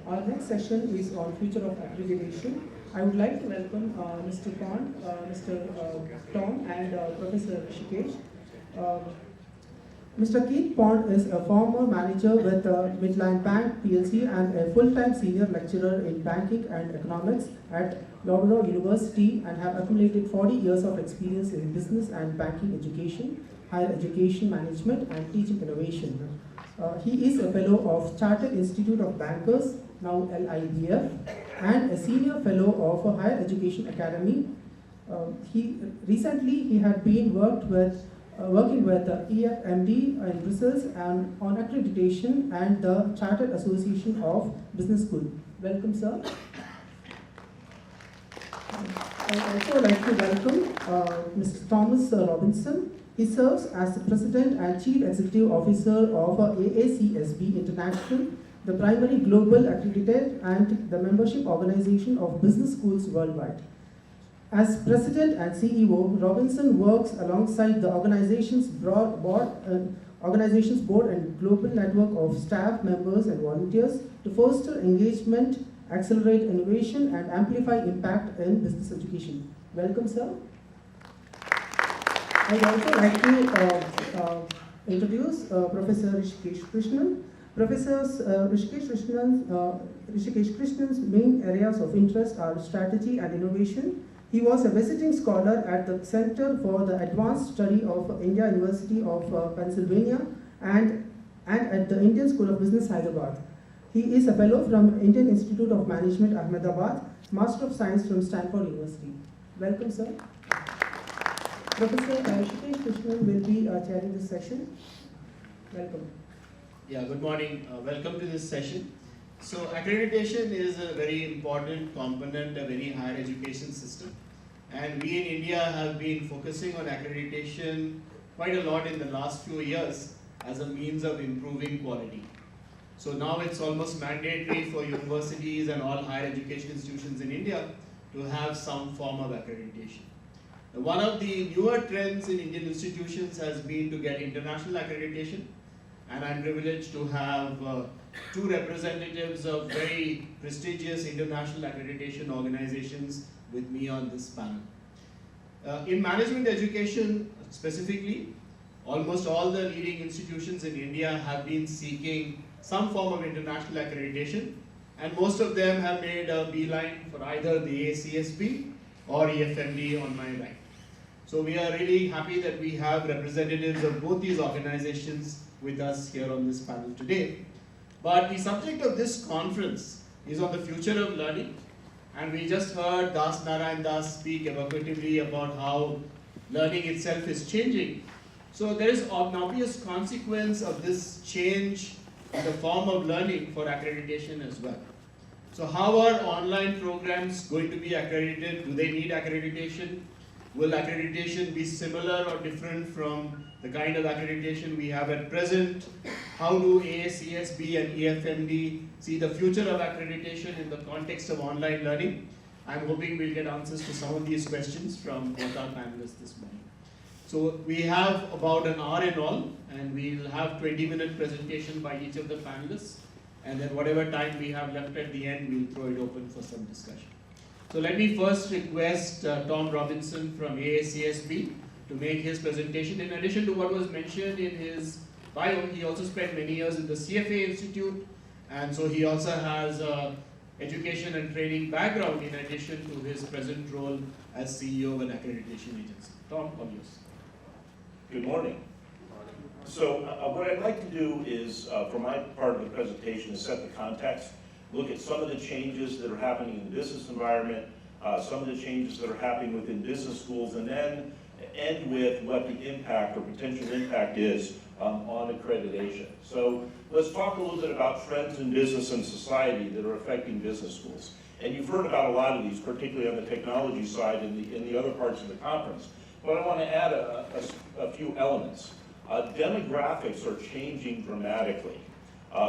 Our next session is on future of accreditation. I would like to welcome Mr. Pond, Mr. Tom, and Professor Rishikesh. Uh, Mr. Keith Pond is a former manager with Midland Bank PLC and a full-time senior lecturer in banking and economics at Loughborough University and have accumulated 40 years of experience in business and banking education, higher education management, and teaching innovation. He is a fellow of Chartered Institute of Bankers, now LIBF, and a senior fellow of a Higher Education Academy. He had been working with the EFMD in Brussels and on accreditation and the Chartered Association of Business School. Welcome, sir. I would also like to welcome Mr. Thomas Robinson. He serves as the President and Chief Executive Officer of AACSB International, the primary global accredited and the membership organization of business schools worldwide. As President and CEO, Robinson works alongside the organization's board and global network of staff members and volunteers to foster engagement, accelerate innovation, and amplify impact in business education. Welcome, sir. I'd also like to introduce Professor Rishikesh Krishnan. Professor Rishikesh Krishnan's main areas of interest are strategy and innovation. He was a visiting scholar at the Center for the Advanced Study of India University of Pennsylvania and at the Indian School of Business, Hyderabad. He is a fellow from Indian Institute of Management, Ahmedabad, Master of Science from Stanford University. Welcome, sir. Professor Rishikesh Krishnan will be chairing this session. Welcome. Yeah, good morning. Welcome to this session. So accreditation is a very important component of any higher education system. And we in India have been focusing on accreditation quite a lot in the last few years as a means of improving quality. So now it's almost mandatory for universities and all higher education institutions in India to have some form of accreditation. One of the newer trends in Indian institutions has been to get international accreditation, and I'm privileged to have two representatives of very prestigious international accreditation organizations with me on this panel. In management education specifically, almost all the leading institutions in India have been seeking some form of international accreditation, and most of them have made a beeline for either the AACSB or EFMD on my right. So we are really happy that we have representatives of both these organizations with us here on this panel today. But the subject of this conference is on the future of learning, and we just heard Das Narayan Das speak evocatively about how learning itself is changing. So there is an obvious consequence of this change in the form of learning for accreditation as well. So how are online programs going to be accredited? Do they need accreditation? Will accreditation be similar or different from the kind of accreditation we have at present? How do AACSB and EFMD see the future of accreditation in the context of online learning? I'm hoping we'll get answers to some of these questions from both our panelists this morning. So we have about an hour in all, and we'll have 20-minute presentation by each of the panelists, and then whatever time we have left at the end, we'll throw it open for some discussion. So let me first request Tom Robinson from AACSB to make his presentation. In addition to what was mentioned in his bio, he also spent many years in the CFA Institute, and so he also has education and training background in addition to his present role as CEO of an accreditation agency. Tom, all yours. Good morning. So what I'd like to do is, for my part of the presentation, is set the context, look at some of the changes that are happening in the business environment, some of the changes that are happening within business schools, and then end with what the impact or potential impact is on accreditation. So let's talk a little bit about trends in business and society that are affecting business schools. And you've heard about a lot of these, particularly on the technology side in the other parts of the conference. But I want to add a few elements. Demographics are changing dramatically.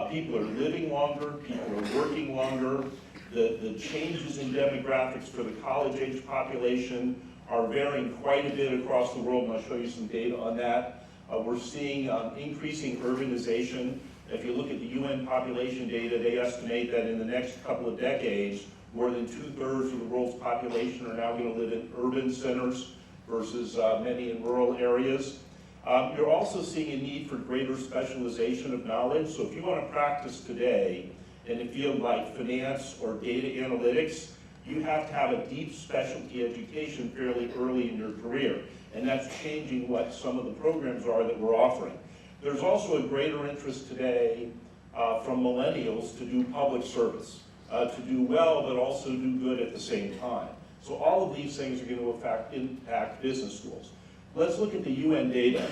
People are living longer, people are working longer. The changes in demographics for the college-age population are varying quite a bit across the world, and I'll show you some data on that. We're seeing increasing urbanization. If you look at the UN population data, they estimate that in the next couple of decades, more than 2/3 of the world's population are now going to live in urban centers versus many in rural areas. You're also seeing a need for greater specialization of knowledge. So if you want to practice today in a field like finance or data analytics, you have to have a deep specialty education fairly early in your career. And that's changing what some of the programs are that we're offering. There's also a greater interest today from millennials to do public service, to do well but also do good at the same time. So all of these things are going to impact business schools. Let's look at the UN data.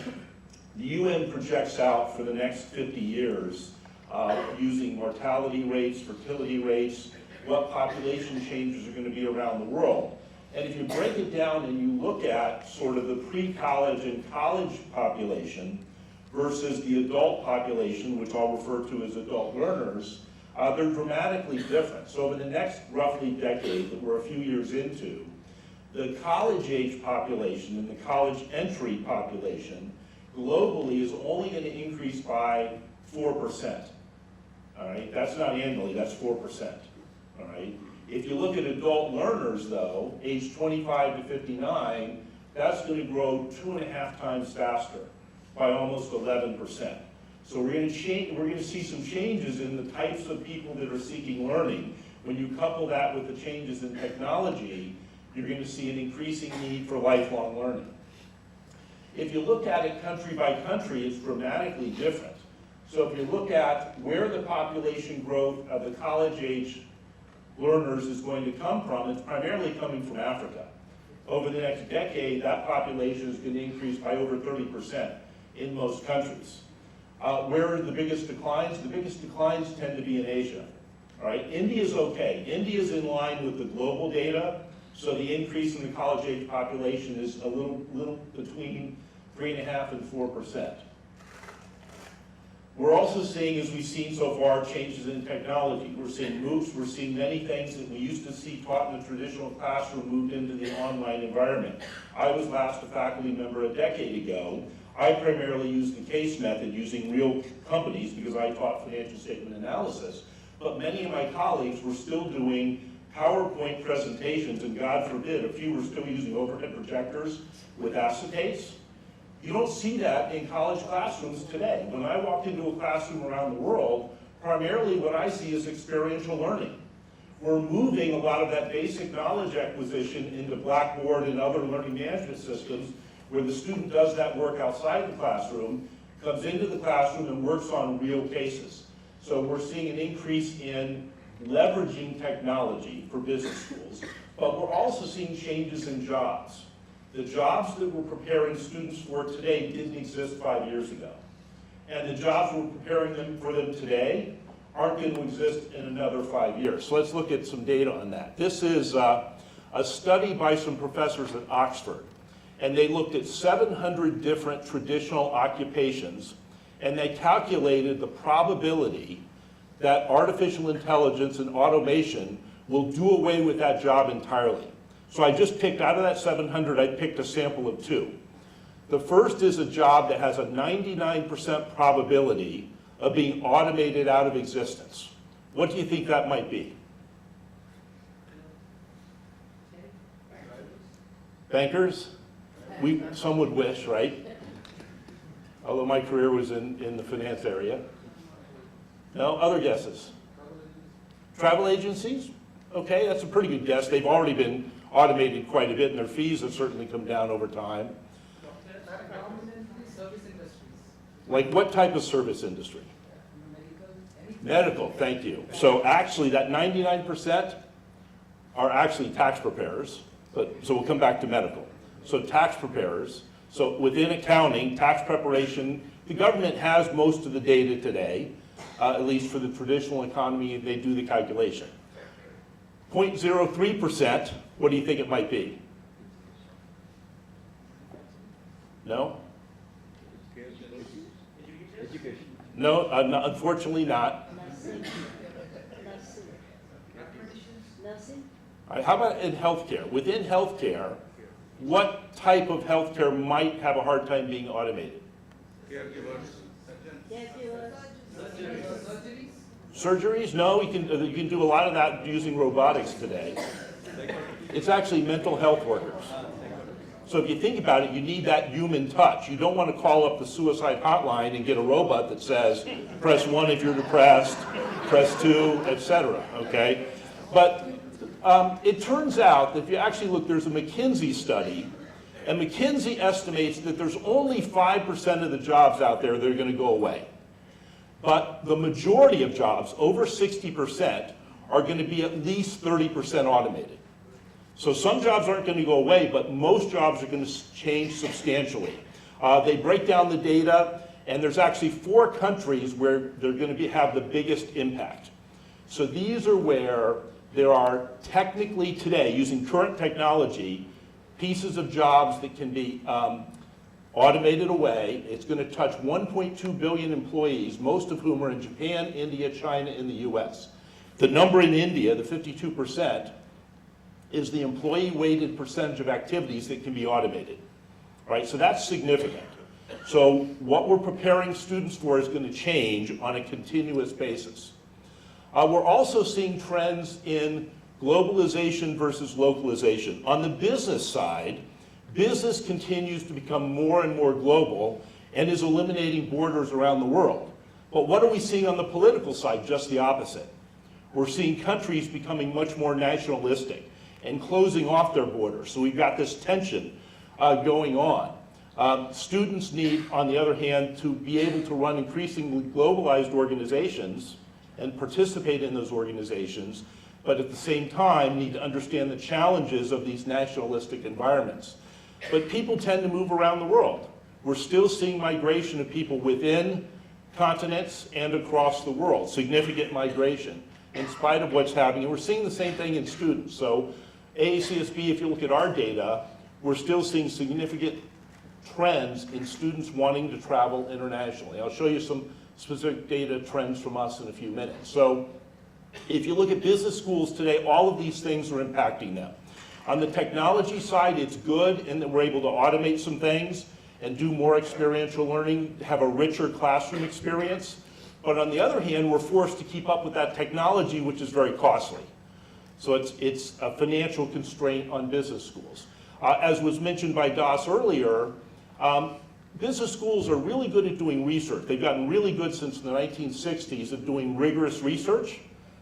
The UN projects out for the next 50 years using mortality rates, fertility rates, what population changes are going to be around the world. And if you break it down and you look at sort of the pre-college and college population versus the adult population, which I'll refer to as adult learners, they're dramatically different. So over the next roughly decade that we're a few years into, the college age population and the college entry population globally is only going to increase by 4%. All right, that's not annually, that's 4%. All right. If you look at adult learners, though, age 25 to 59, that's going to grow 2.5 times faster, by almost 11%. So we're going to see some changes in the types of people that are seeking learning. When you couple that with the changes in technology, you're going to see an increasing need for lifelong learning. If you look at it country by country, it's dramatically different. So if you look at where the population growth of the college-age learners is going to come from, it's primarily coming from Africa. Over the next decade, that population is going to increase by over 30% in most countries. Where are the biggest declines? The biggest declines tend to be in Asia. All right, India's okay. India's in line with the global data, so the increase in the college-age population is a little between 3.5% and 4%. We're also seeing, as we've seen so far, changes in technology. We're seeing MOOCs, we're seeing many things that we used to see taught in the traditional classroom moved into the online environment. I was last a faculty member a decade ago. I primarily used the case method using real companies because I taught financial statement analysis, but many of my colleagues were still doing PowerPoint presentations, and God forbid, a few were still using overhead projectors with acetates. You don't see that in college classrooms today. When I walk into a classroom around the world, primarily what I see is experiential learning. We're moving a lot of that basic knowledge acquisition into Blackboard and other learning management systems where the student does that work outside the classroom, comes into the classroom and works on real cases. So we're seeing an increase in leveraging technology for business schools, but we're also seeing changes in jobs. The jobs that we're preparing students for today didn't exist 5 years ago. And the jobs we're preparing them for them today aren't going to exist in another 5 years. So let's look at some data on that. This is a study by some professors at Oxford. And they looked at 700 different traditional occupations, and they calculated the probability that artificial intelligence and automation will do away with that job entirely. So I just picked, out of that 700, I picked a sample of 2. The first is a job that has a 99% probability of being automated out of existence. What do you think that might be? Bankers? Some would wish, right? Although my career was in the finance area. No, other guesses? Travel agencies? Okay, that's a pretty good guess. They've already been automated quite a bit, and their fees have certainly come down over time. Service industries. Like what type of service industry? Medical, thank you. So actually that 99% are actually tax preparers, so we'll come back to medical. So tax preparers, so within accounting, tax preparation, the government has most of the data today, at least for the traditional economy, they do the calculation. 0.03%, what do you think it might be? No? Education. No, unfortunately not. Nursing. All right, how about in healthcare? Within healthcare, what type of healthcare might have a hard time being automated? Caregivers. Surgeries? No, you can do a lot of that using robotics today. It's actually mental health workers. So if you think about it, you need that human touch. You don't want to call up the suicide hotline and get a robot that says, press 1 if you're depressed, press 2, etc. Okay? But it turns out that if you actually look, there's a McKinsey study, and McKinsey estimates that there's only 5% of the jobs out there that are going to go away. But the majority of jobs, over 60%, are going to be at least 30% automated. So some jobs aren't going to go away, but most jobs are going to change substantially. They break down the data, and there's actually 4 countries where they're going to have the biggest impact. So these are where there are technically today, using current technology, pieces of jobs that can be automated away. It's going to touch 1.2 billion employees, most of whom are in Japan, India, China, and the US. The number in India, the 52%, is the employee-weighted percentage of activities that can be automated, right? So that's significant. So what we're preparing students for is going to change on a continuous basis. We're also seeing trends in globalization versus localization. On the business side, business continues to become more and more global and is eliminating borders around the world. But what are we seeing on the political side? Just the opposite. We're seeing countries becoming much more nationalistic and closing off their borders. So we've got this tension going on. Students need, on the other hand, to be able to run increasingly globalized organizations and participate in those organizations, but at the same time need to understand the challenges of these nationalistic environments. But people tend to move around the world. We're still seeing migration of people within continents and across the world, significant migration, in spite of what's happening. And we're seeing the same thing in students. So AACSB, if you look at our data, we're still seeing significant trends in students wanting to travel internationally. I'll show you some specific data trends from us in a few minutes. So if you look at business schools today, all of these things are impacting them. On the technology side, it's good in that we're able to automate some things and do more experiential learning, have a richer classroom experience. But on the other hand, we're forced to keep up with that technology, which is very costly. So it's a financial constraint on business schools. As was mentioned by Das earlier, business schools are really good at doing research. They've gotten really good since the 1960s at doing rigorous research.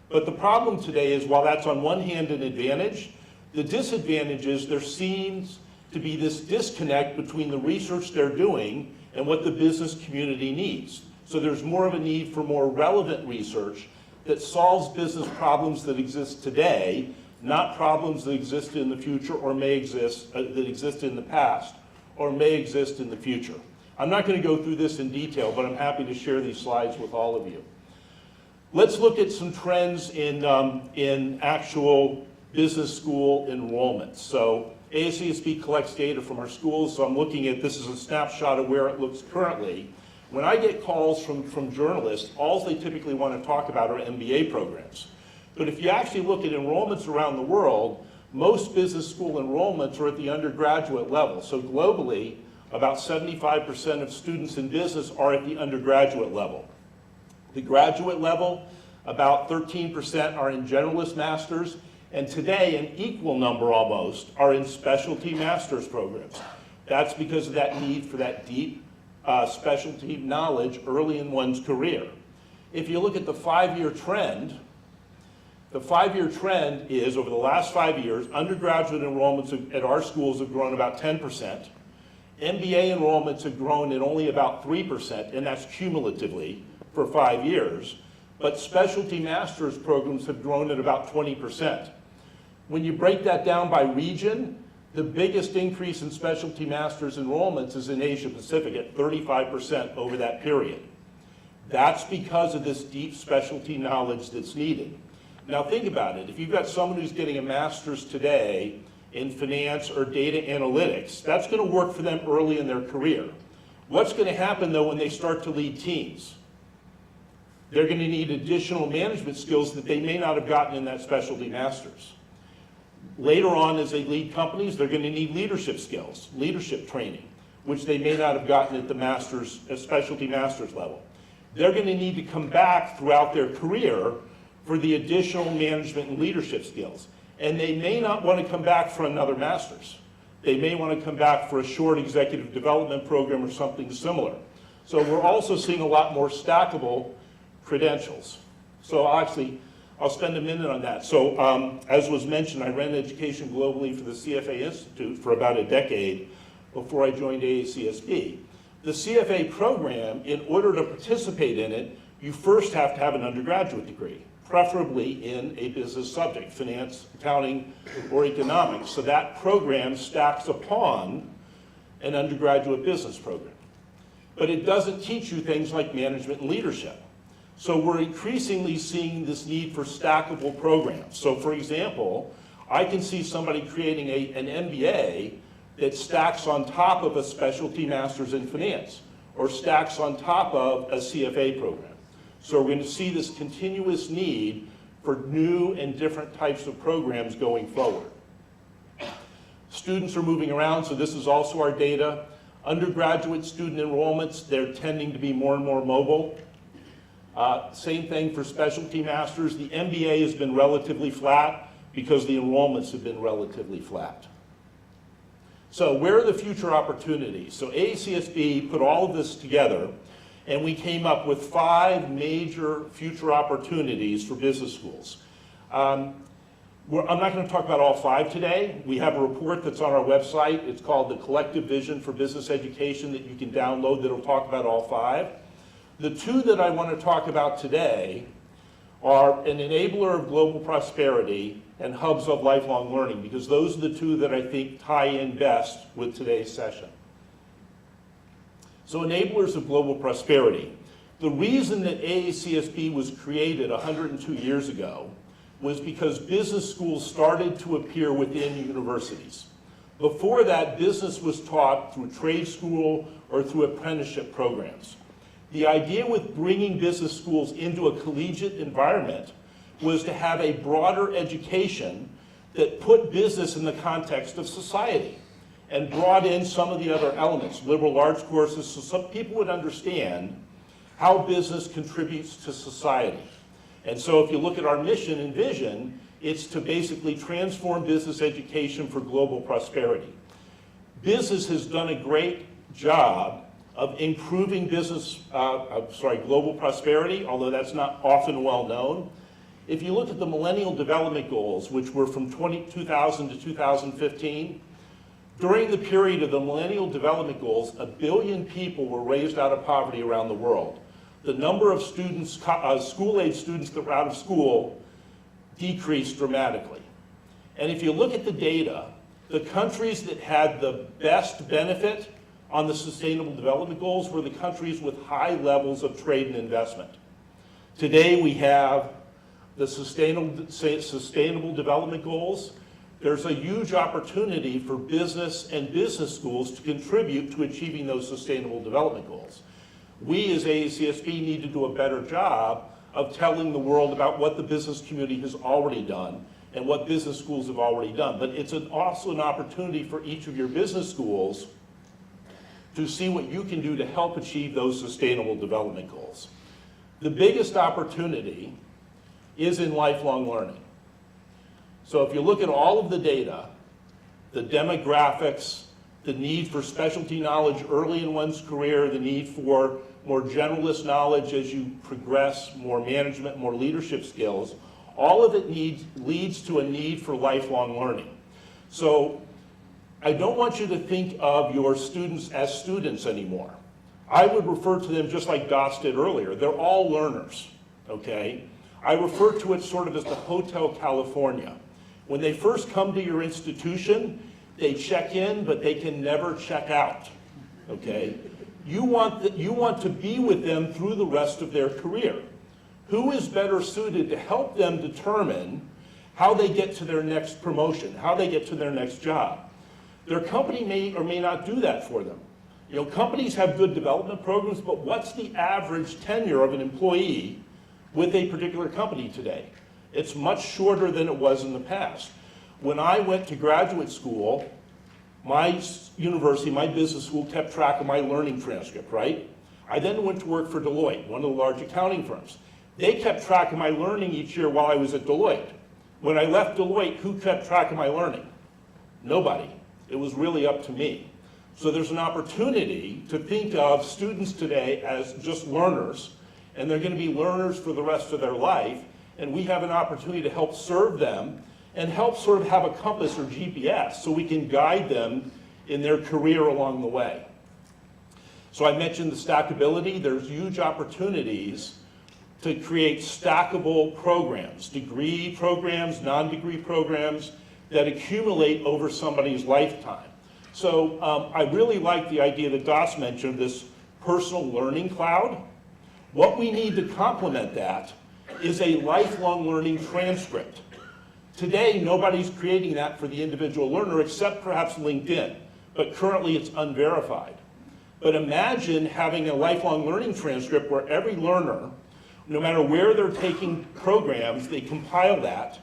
But the problem today is, while that's on one hand an advantage, the disadvantage is there seems to be this disconnect between the research they're doing and what the business community needs. So there's more of a need for more relevant research that solves business problems that exist today, not problems that exist in the future or may exist, that exist in the past or may exist in the future. I'm not going to go through this in detail, but I'm happy to share these slides with all of you. Let's look at some trends in actual business school enrollment. So AACSB collects data from our schools, so I'm looking at, this is a snapshot of where it looks currently. When I get calls from journalists, all they typically want to talk about are MBA programs. But if you actually look at enrollments around the world, most business school enrollments are at the undergraduate level. So globally, about 75% of students in business are at the undergraduate level. The graduate level, about 13% are in generalist masters, and today an equal number almost are in specialty master's programs. That's because of that need for that deep specialty knowledge early in one's career. If you look at the 5-year trend, the 5-year trend is, over the last 5 years, undergraduate enrollments at our schools have grown about 10%. MBA enrollments have grown at only about 3%, and that's cumulatively for 5 years. But specialty master's programs have grown at about 20%. When you break that down by region, the biggest increase in specialty master's enrollments is in Asia Pacific at 35% over that period. That's because of this deep specialty knowledge that's needed. Now think about it. If you've got someone who's getting a master's today in finance or data analytics, that's going to work for them early in their career. What's going to happen though when they start to lead teams? They're going to need additional management skills that they may not have gotten in that specialty master's. Later on, as they lead companies, they're going to need leadership skills, leadership training. which they may not have gotten at the specialty master's level. They're going to need to come back throughout their career for the additional management and leadership skills. And they may not want to come back for another master's. They may want to come back for a short executive development program or something similar. So we're also seeing a lot more stackable credentials. So I'll spend a minute on that. So as was mentioned, I ran education globally for the CFA Institute for about a decade before I joined AACSB. The CFA program, in order to participate in it, you first have to have an undergraduate degree, preferably in a business subject, finance, accounting, or economics. So that program stacks upon an undergraduate business program. But it doesn't teach you things like management and leadership. So we're increasingly seeing this need for stackable programs. So for example, I can see somebody creating an MBA that stacks on top of a specialty master's in finance, or stacks on top of a CFA program. So we're going to see this continuous need for new and different types of programs going forward. Students are moving around, so this is also our data. Undergraduate student enrollments, they're tending to be more and more mobile. Same thing for specialty masters. The MBA has been relatively flat because the enrollments have been relatively flat. So where are the future opportunities? So AACSB put all of this together, and we came up with 5 major future opportunities for business schools. I'm not going to talk about all 5 today. We have a report that's on our website. It's called The Collective Vision for Business Education that you can download that'll talk about all 5. The 2 that I want to talk about today are an enabler of global prosperity and hubs of lifelong learning, because those are the 2 that I think tie in best with today's session. So enablers of global prosperity. The reason that AACSB was created 102 years ago was because business schools started to appear within universities. Before that, business was taught through trade school or through apprenticeship programs. The idea with bringing business schools into a collegiate environment was to have a broader education that put business in the context of society and brought in some of the other elements, liberal arts courses, so some people would understand how business contributes to society. And so if you look at our mission and vision, it's to basically transform business education for global prosperity. Business has done a great job of improving global prosperity, although that's not often well known. If you look at the Millennial Development Goals, which were from 2000 to 2015, during the period of the Millennial Development Goals, 1 billion people were raised out of poverty around the world. The number of students, school-age students that were out of school decreased dramatically. And if you look at the data, the countries that had the best benefit on the Sustainable Development Goals were the countries with high levels of trade and investment. Today we have the Sustainable Development Goals. There's a huge opportunity for business and business schools to contribute to achieving those Sustainable Development Goals. We as AACSB need to do a better job of telling the world about what the business community has already done and what business schools have already done. But it's also an opportunity for each of your business schools to see what you can do to help achieve those Sustainable Development Goals. The biggest opportunity is in lifelong learning. So if you look at all of the data, the demographics, the need for specialty knowledge early in one's career, the need for more generalist knowledge as you progress, more management, more leadership skills, all of it leads to a need for lifelong learning. So I don't want you to think of your students as students anymore. I would refer to them just like Doss did earlier. They're all learners, okay? I refer to it sort of as the Hotel California. When they first come to your institution, they check in, but they can never check out, okay? You want to be with them through the rest of their career. Who is better suited to help them determine how they get to their next promotion, how they get to their next job? Their company may or may not do that for them. You know, companies have good development programs, but what's the average tenure of an employee with a particular company today? It's much shorter than it was in the past. When I went to graduate school, my university, my business school kept track of my learning transcript, right? I then went to work for Deloitte, one of the large accounting firms. They kept track of my learning each year while I was at Deloitte. When I left Deloitte, who kept track of my learning? Nobody. It was really up to me. So there's an opportunity to think of students today as just learners, and they're going to be learners for the rest of their life, and we have an opportunity to help serve them and help sort of have a compass or GPS so we can guide them in their career along the way. So I mentioned the stackability. There's huge opportunities to create stackable programs, degree programs, non-degree programs that accumulate over somebody's lifetime. So I really like the idea that Das mentioned, this personal learning cloud. What we need to complement that is a lifelong learning transcript. Today, nobody's creating that for the individual learner except perhaps LinkedIn, but currently it's unverified. But imagine having a lifelong learning transcript where every learner, no matter where they're taking programs, they compile that,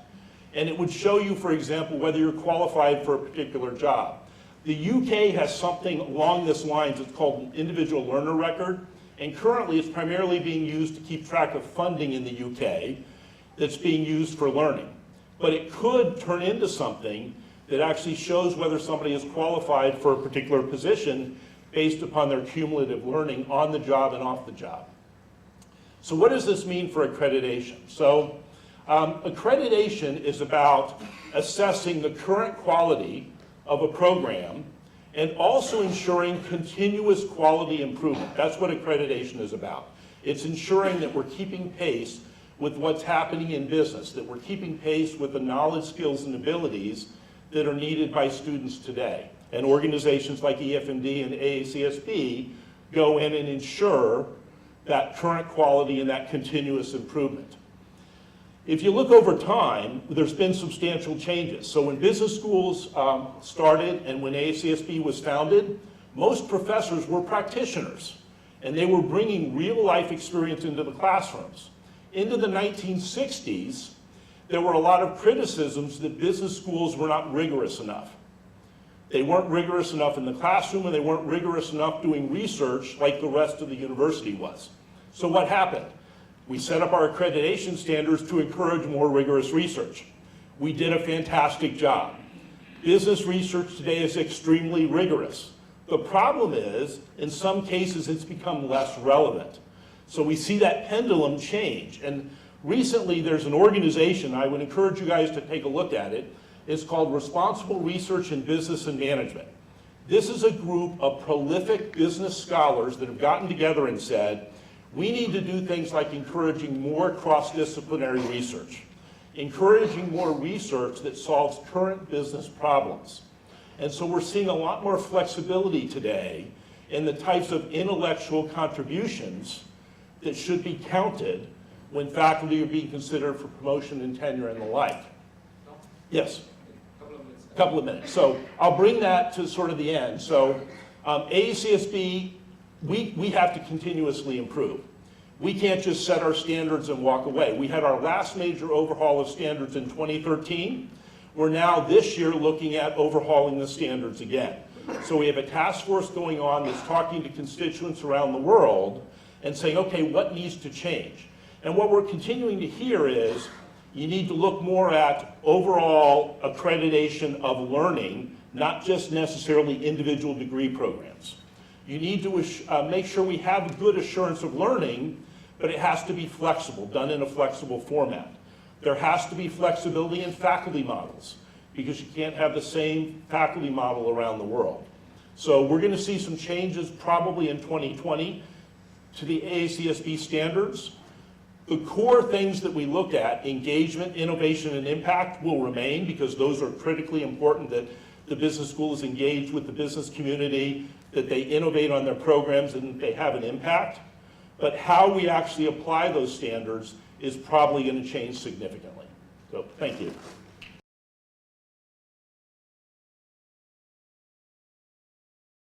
and it would show you, for example, whether you're qualified for a particular job. The UK has something along this lines. It's called an individual learner record, and currently it's primarily being used to keep track of funding in the UK that's being used for learning. But it could turn into something that actually shows whether somebody is qualified for a particular position based upon their cumulative learning on the job and off the job. So what does this mean for accreditation? So accreditation is about assessing the current quality of a program and also ensuring continuous quality improvement. That's what accreditation is about. It's ensuring that we're keeping pace with what's happening in business, that we're keeping pace with the knowledge, skills, and abilities that are needed by students today. And organizations like EFMD and AACSB go in and ensure that current quality and that continuous improvement. If you look over time, there's been substantial changes. So when business schools started and when AACSB was founded, most professors were practitioners, and they were bringing real life experience into the classrooms. Into the 1960s, there were a lot of criticisms that business schools were not rigorous enough. They weren't rigorous enough in the classroom, and they weren't rigorous enough doing research like the rest of the university was. So what happened? We set up our accreditation standards to encourage more rigorous research. We did a fantastic job. Business research today is extremely rigorous. The problem is, in some cases, it's become less relevant. So we see that pendulum change. And recently, there's an organization, I would encourage you guys to take a look at it. It's called Responsible Research in Business and Management. This is a group of prolific business scholars that have gotten together and said, we need to do things like encouraging more cross-disciplinary research, encouraging more research that solves current business problems. And so we're seeing a lot more flexibility today in the types of intellectual contributions that should be counted when faculty are being considered for promotion and tenure and the like. Yes? A couple of minutes. So I'll bring that to sort of the end. So AACSB, we have to continuously improve. We can't just set our standards and walk away. We had our last major overhaul of standards in 2013. We're now this year looking at overhauling the standards again. So we have a task force going on that's talking to constituents around the world and saying, okay, what needs to change? And what we're continuing to hear is you need to look more at overall accreditation of learning, not just necessarily individual degree programs. You need to make sure we have good assurance of learning, but it has to be flexible, done in a flexible format. There has to be flexibility in faculty models, because you can't have the same faculty model around the world. So we're going to see some changes probably in 2020 to the AACSB standards. The core things that we look at, engagement, innovation, and impact, will remain because those are critically important, that the business school is engaged with the business community, that they innovate on their programs, and they have an impact. But how we actually apply those standards is probably going to change significantly. So thank you.